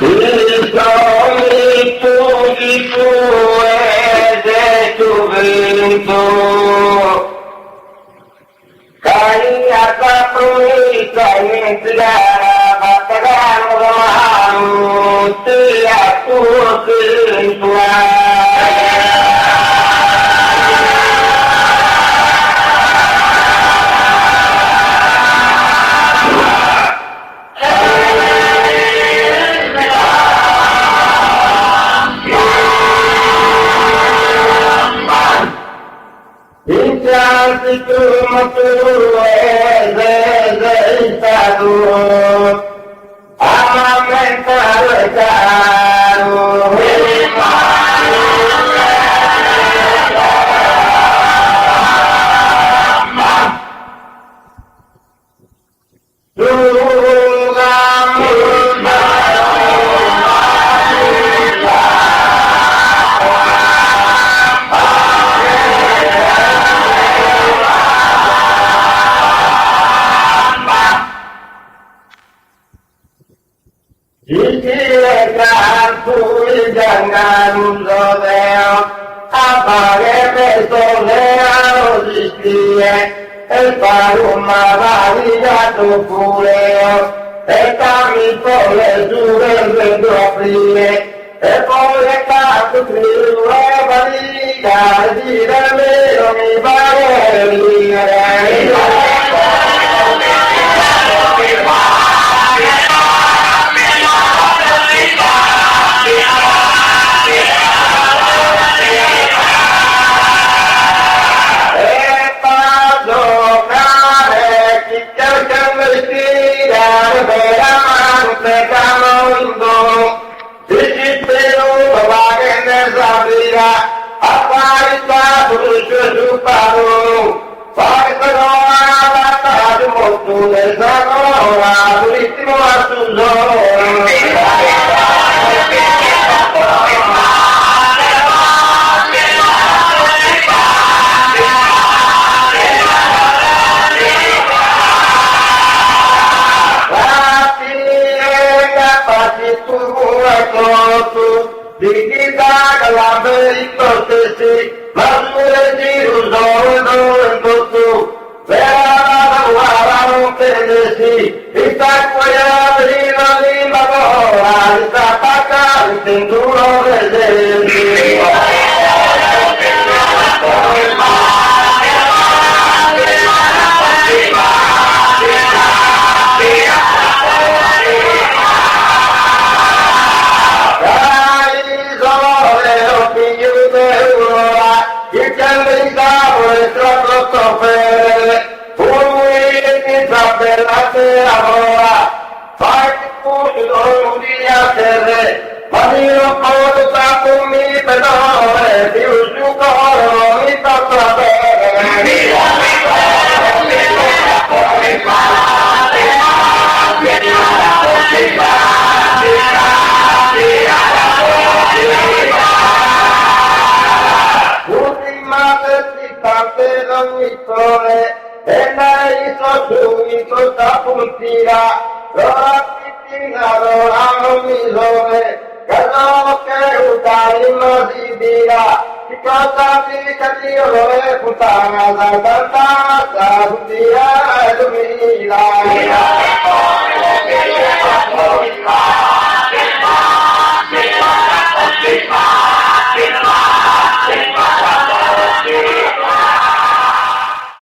il sole di tu vento, kaya pui kaya tiara bataran ramanu tiap tua. Intanto maturo è stato a mentare caro jangan rodeo apague pesoneo distie el paruma varia tu pureo el camito le dure el vento aprile e poi le carte triue valida dire meno mi